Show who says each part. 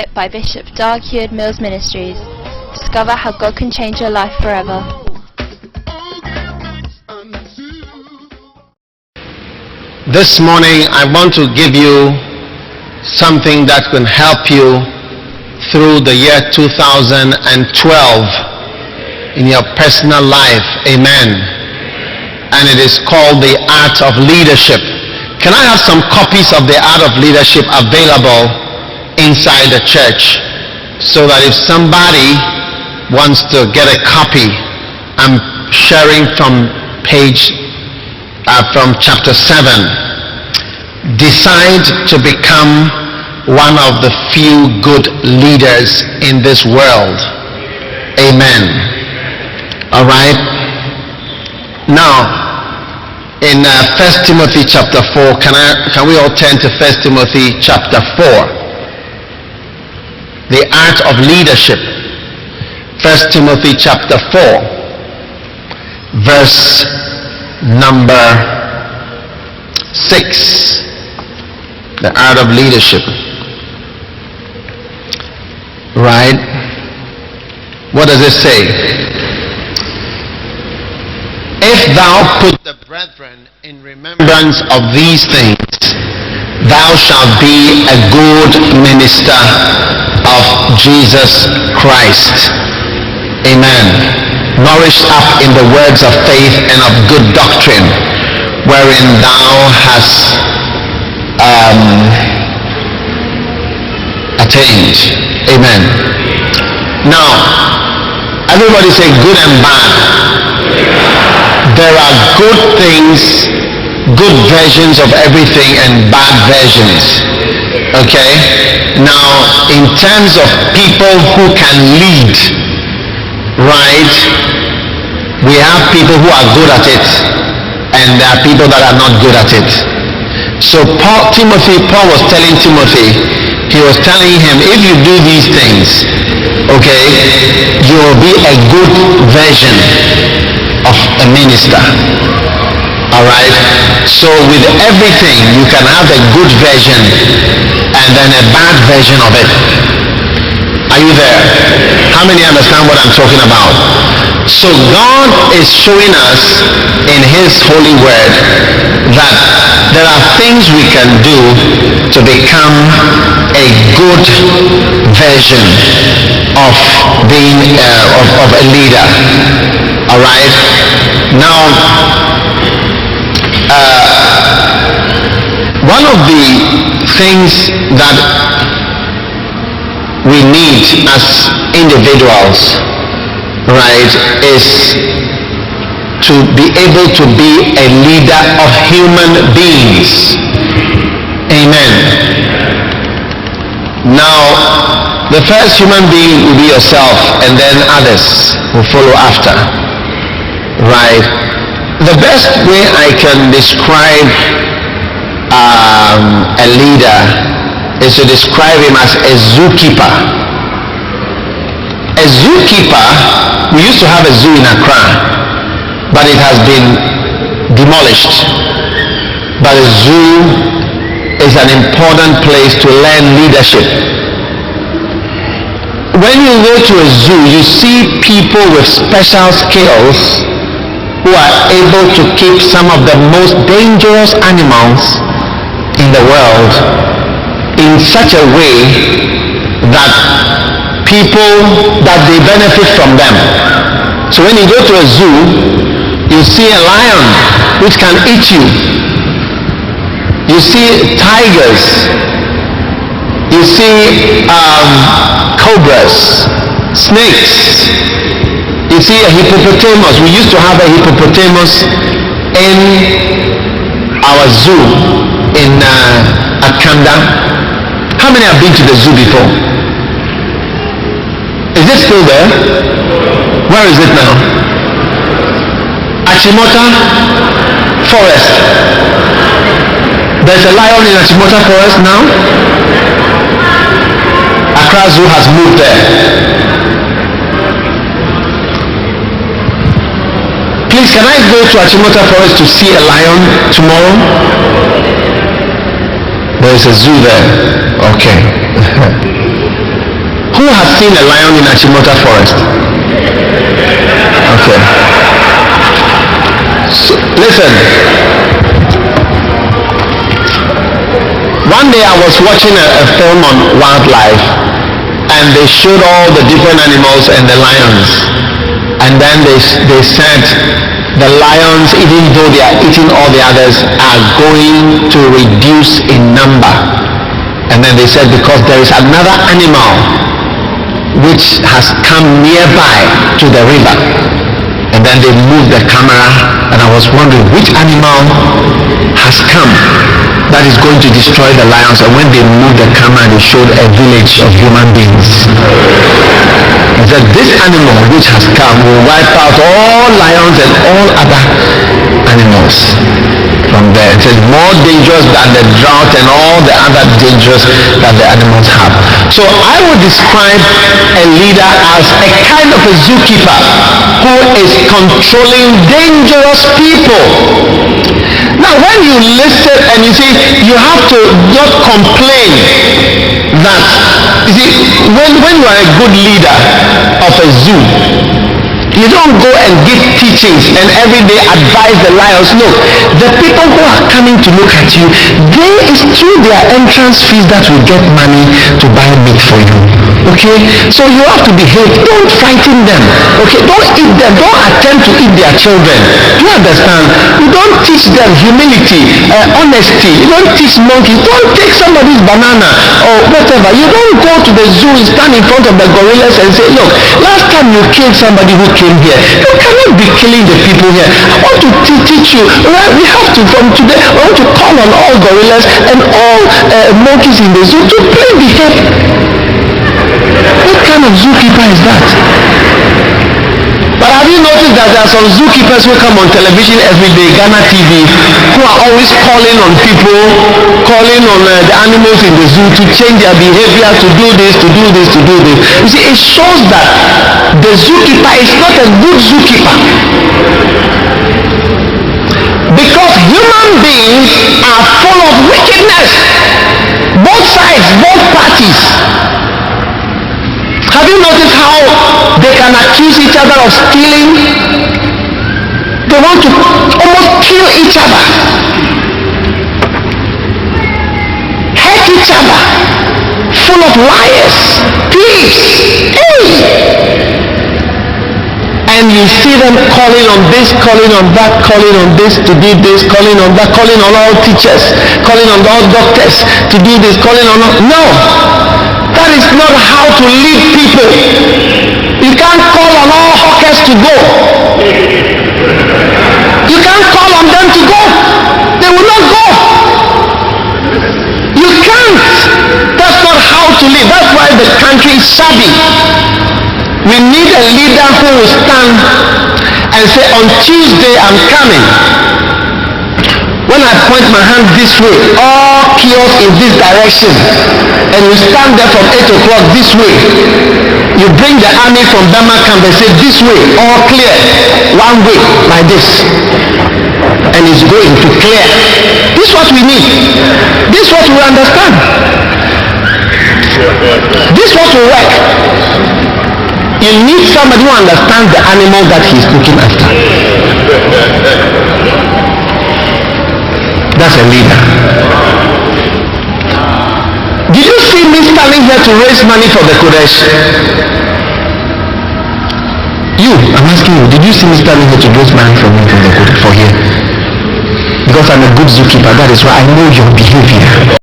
Speaker 1: Leardership by Bishop Dag Heward-Mills Ministries. Discover how God can change your life forever.
Speaker 2: This morning I want to give you something that can help you through the year 2012 in your personal life. Amen. And it is called the Art of Leadership. Can I have some copies of the Art of Leadership available inside the church, so that if somebody wants to get a copy? I'm sharing from chapter 7. Decide to become one of the few good leaders in this world. Amen. All right. Now, in 1 Timothy chapter 4, can we all turn to 1 Timothy chapter 4? The Art of Leadership. 1 Timothy chapter 4, verse number 6. The Art of Leadership. Right? What does it say? If thou put the brethren in remembrance of these things, thou shalt be a good minister of Jesus Christ. Amen. Nourished up in the words of faith and of good doctrine, wherein thou hast attained. Amen. Now, everybody say good and bad. There are good things, good versions of everything, and bad versions. Okay? Now, in terms of people who can lead, right, we have people who are good at it, and there are people that are not good at it. So Paul was telling Timothy, he was telling him, if you do these things, okay, you will be a good version of a minister. Alright? So with everything, you can have a good version and then a bad version of it. Are you there? How many understand what I'm talking about? So God is showing us in His holy word that there are things we can do to become a good version of being of a leader. All right. Now, one of the things that we need as individuals, right, is to be able to be a leader of human beings. Amen. Now, the first human being will be yourself, and then others will follow after. Right? The best way I can describe a leader is to describe him as a zookeeper. A zookeeper, we used to have a zoo in Accra, but it has been demolished. But a zoo is an important place to learn leadership. When you go to a zoo, you see people with special skills who are able to keep some of the most dangerous animals in the world in such a way that they benefit from them. So when you go to a zoo, you see a lion which can eat you. You see tigers. You see cobras, snakes. You see a hippopotamus. We used to have a hippopotamus in our zoo in Akanda. How many have been to the zoo before? Is it still there? Where is it now? Achimota Forest. There's a lion in Achimota Forest now. Accra Zoo has moved there. Please, can I go to Achimota Forest to see a lion tomorrow? There is a zoo there. Okay. Who has seen a lion in Achimota Forest? Okay. So, listen. One day I was watching a film on wildlife, and they showed all the different animals and the lions. And then they said the lions, even though they are eating all the others, are going to reduce in number. And then they said because there is another animal which has come nearby to the river. And then they moved the camera, and I was wondering which animal has come that is going to destroy the lions. And when they moved the camera, they showed a village of human beings. They said this animal which has come will wipe out all lions and all other animals from there. It is more dangerous than the drought and all the other dangers that the animals have. So I would describe a leader as a kind of a zookeeper who is controlling dangerous people. Now when you listen and you see, you have to not complain that, you see, when you are a good leader of a zoo, you don't go and give teachings and every day advise the lions. No, the people who are coming to look at you, it's through their entrance fees that will get money to buy meat for you. Okay, so you have to behave. Don't frighten them. Okay, don't eat them. Don't attempt to eat their children. Do you understand? You don't teach them humility, honesty. You don't teach monkeys. Don't take somebody's banana or whatever. You don't go to the zoo and stand in front of the gorillas and say, look, last time you killed somebody who came here, you cannot be killing the people here. I want to teach you. Right? We have to, from today, I want to call on all gorillas and all monkeys in the zoo to play behave. What kind of zookeeper is that? But have you noticed that there are some zookeepers who come on television every day, Ghana TV, who are always calling on people, calling on the animals in the zoo to change their behavior, to do this, to do this, to do this. You see, it shows that the zookeeper is not a good zookeeper. Because human beings are full of wickedness. Both sides, both parties. Have you noticed how they can accuse each other of stealing? They want to almost kill each other, hate each other, full of liars, thieves. And you see them calling on this, calling on that, calling on this to do this, calling on that, calling on all teachers, calling on all doctors to do this, calling on all... No! That is not how to lead people. You can't call on all hawkers to go. You can't call on them to go. They will not go. You can't. That's not how to lead. That's why the country is shabby. We need a leader who will stand and say, on Tuesday I'm coming. When I point my hand this way, all kiosks in this direction, and you stand there from 8 o'clock this way. You bring the army from Burma camp and say, this way, all clear, one way, like this. And it's going to clear. This is what we need. This is what we understand. This is what will work. You need somebody who understands the animal that he's looking after. That's a leader. Did you see me standing here to raise money for the Kodesh? I'm asking you, did you see me standing here to raise money for me from the Kodesh for here? Because I'm a good zookeeper, that is why I know your behavior.